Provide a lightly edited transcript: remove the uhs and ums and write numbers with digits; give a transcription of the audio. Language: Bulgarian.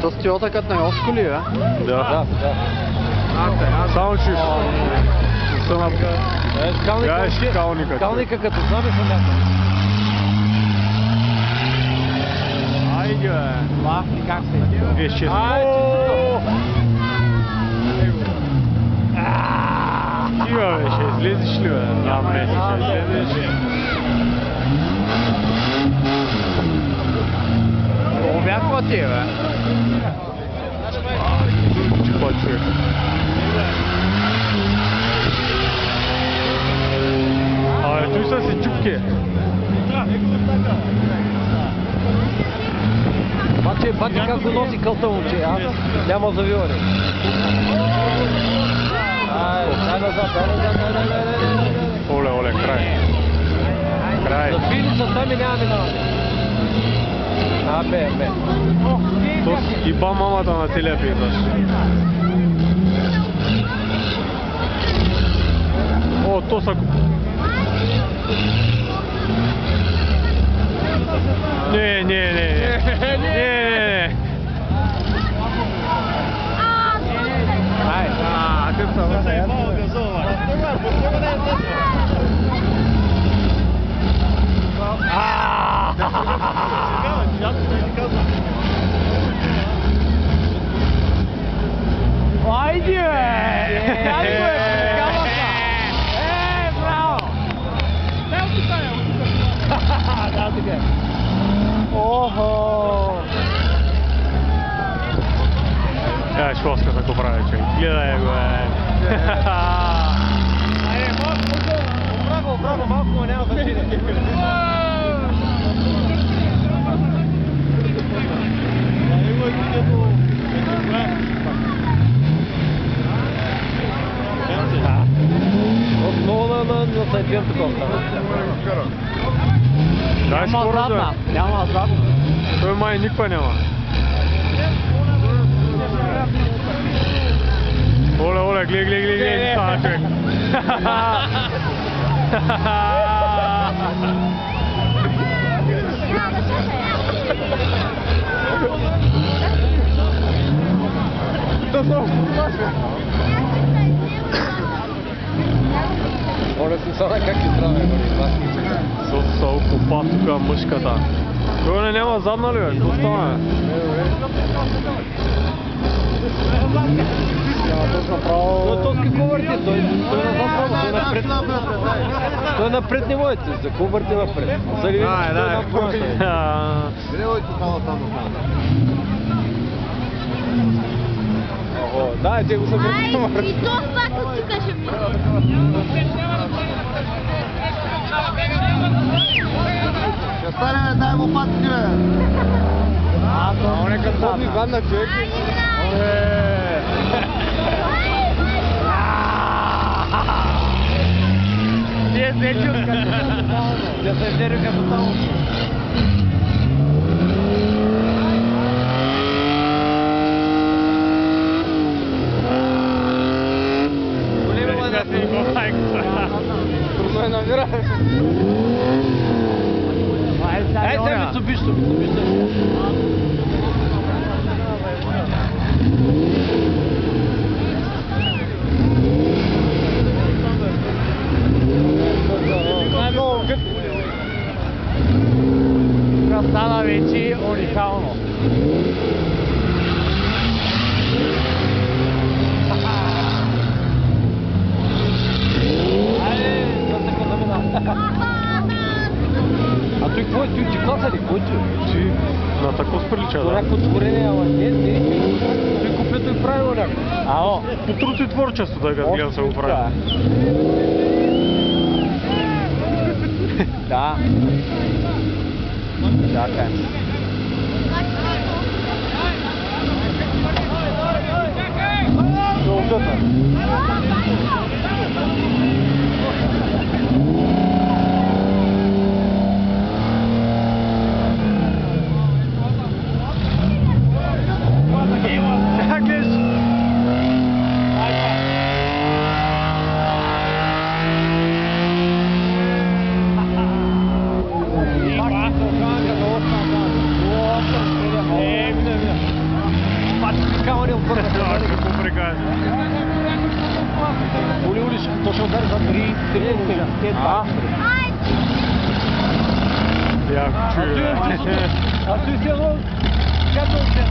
To stjårtakat na oskoli, ja? Да. Само чуш. Калника като знаме са някакъв. Айде, бе. Лахни как се е? Виж, че... Тига, бе, ще излезеш ли, бе? Знам, не, ще излезеш. Обяква ти, бе. Чупа, човек. Абе, той са си чупки. Бати как го носи кълта, момче, аз няма завиване. Дай назад. Оле, край. Край. Запили са там и няма минаване. Бе. То иба мамата на целия пейзаж. О, то са... Не. Айде, бе! Браво! Охо! Швоската го прави, човек. Гледай го, бе. Браво, малко няма да види. Отново на сайдвием такова става. Дай скоро, бе. Няма задна. Той май никва няма. Оле, гледай, става, човек. Оле си сада как изправя, Са окупа тука мъжката. Той няма задна ли, бе? Какво става, бе? Но то с какво върти? Той назад право, той напред. Той напред не можете, за какво върти напред? Да, те го събрали. И то пак от тук ще ми. Ще стане, дай му патки, бе! Нека подни гадна човек. Тие се чуткат. Тя се изтериха тотално. Трудно е намира. Ай, сега Митсубиши. Стана вече уникално. А той какво е? Той G-класа ли? Кой Ти на тако сприлича, да? да? Някакво творение, ама не. Той купето и правило някакво. Ао! По труд и творчество, да го гледам се го прави. Да. Чакай. не обърна. Какво прекаже? Ули, то ще удари за 3 сега. Яко чуя. А той си едно, казвам се,